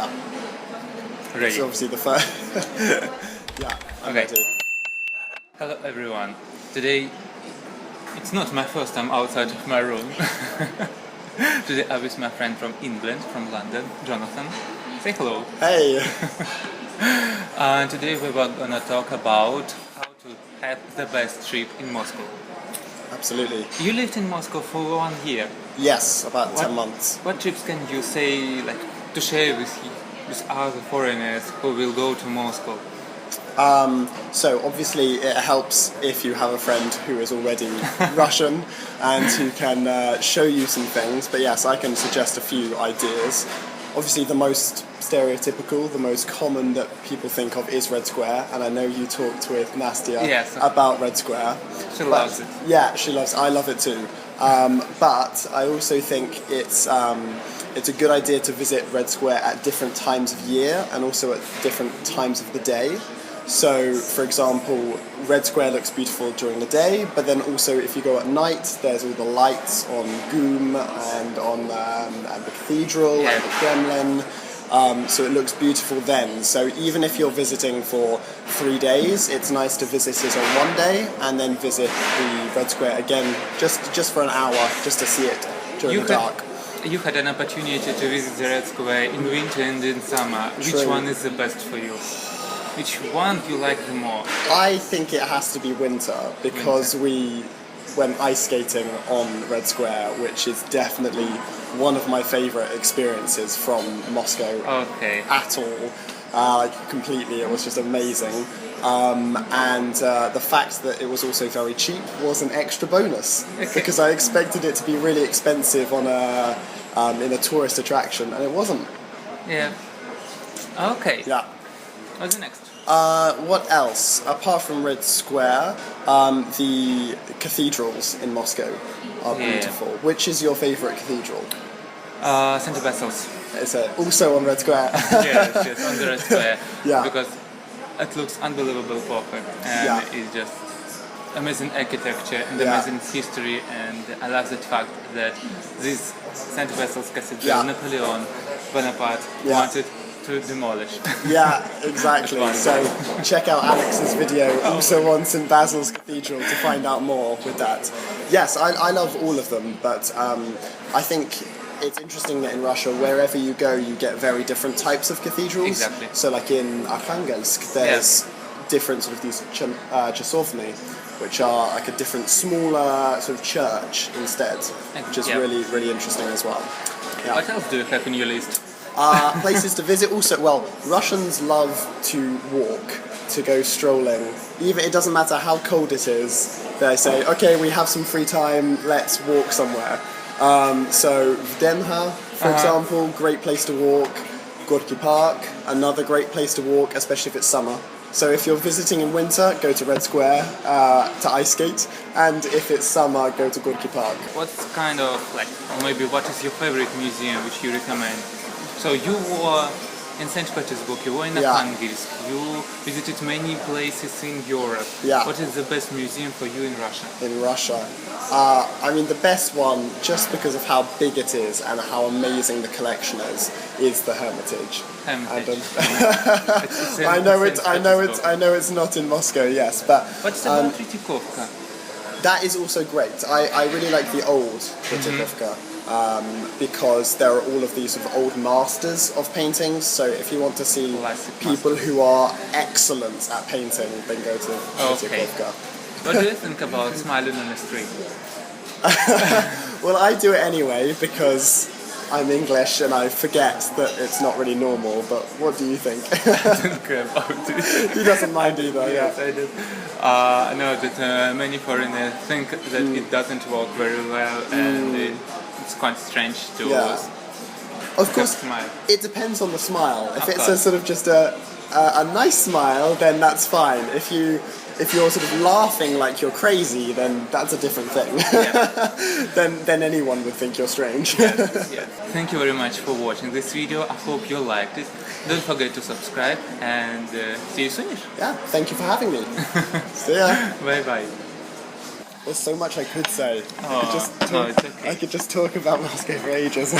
Yeah. Ready. So obviously the first. Yeah. I'm Okay. ready. Hello everyone. Today, it's not my first time outside of my room. Today I'm with my friend from England, from London, Jonathan. Say hello. Hey. And today we were gonna talk about how to have the best trip in Moscow. Absolutely. You lived in Moscow for 1 year. Yes, about 10 months. What trips can you say, like, to share with other foreigners who will go to Moscow? So obviously it helps if you have a friend who is already Russian and who can show you some things. But yes, I can suggest a few ideas. Obviously the most stereotypical, the most common that people think of is Red Square, and I know you talked with Nastia about Red Square. She loves it. Yeah, she loves it. I love it too. But I also think it's a good idea to visit Red Square at different times of year and also at different times of the day. So, for example, Red Square looks beautiful during the day, but then also if you go at night, there's all the lights on Goom and on the cathedral and the Kremlin. So it looks beautiful then. So even if you're visiting for 3 days, it's nice to visit it on one day and then visit the Red Square again just for an hour, just to see it during the dark. You had an opportunity to visit the Red Square in winter and in summer. True. Which one is the best for you? Which one do you like the more? I think it has to be winter because we went ice skating on Red Square, which is definitely one of my favourite experiences from Moscow at all. Completely, it was just amazing. And the fact that it was also very cheap was an extra bonus because I expected it to be really expensive on in a tourist attraction, and it wasn't. Yeah. Okay. Yeah. What's the next? What else? Apart from Red Square, the cathedrals in Moscow are beautiful. Which is your favourite cathedral? St. Basil's. Is it also on Red Square? yes, on the Red Square. Yeah. Because it looks unbelievable perfect, and it's just amazing architecture and amazing history, and I love the fact that this St. Basil's Cathedral, Napoleon Bonaparte wanted to demolish. Yeah, exactly. So check out Alex's video also on St. Basil's Cathedral to find out more with that. Yes, I love all of them, but I think it's interesting that in Russia, wherever you go, you get very different types of cathedrals. Exactly. So like in Arkhangelsk, there's different sort of these chasovny, which are like a different, smaller sort of church instead, which is really, really interesting as well. Yeah. What else do you have in your list? Places to visit also. Well, Russians love to walk, to go strolling. Even it doesn't matter how cold it is. They say, okay, we have some free time, let's walk somewhere. So Vdenha, for example, great place to walk. Gorky Park, another great place to walk, especially if it's summer. So if you're visiting in winter, go to Red Square to ice skate, and if it's summer, go to Gorky Park. What's kind of like, maybe what is your favorite museum which you recommend? So you were in St. Petersburg, you were in Arkhangelsk, you visited many places in Europe. Yeah. What is the best museum for you in Russia? In Russia? I mean, the best one, just because of how big it is and how amazing the collection is the Hermitage. Hermitage. I know it's not in Moscow, yes, but what's about Tretyakovka? That is also great. I really like the old Tretyakovka. Because there are all of these sort of old masters of paintings. So if you want to see people who are excellent at painting, then go to Tretyakovka. What do you think about smiling on the street? Well, I do it anyway because I'm English and I forget that it's not really normal. But what do you think? I don't care about it. He doesn't mind either. Yes, I do. I know that many foreigners think that it doesn't work very well, and it's quite strange to Of course, smile. It depends on the smile. If it's a sort of just a nice smile, then that's fine. If you're sort of laughing like you're crazy, then that's a different thing. then anyone would think you're strange. Yes. Thank you very much for watching this video. I hope you liked it. Don't forget to subscribe and see you soon. Yeah, thank you for having me. See ya. Bye bye. There's so much I could say. It's okay. I could just talk about Moscow for ages.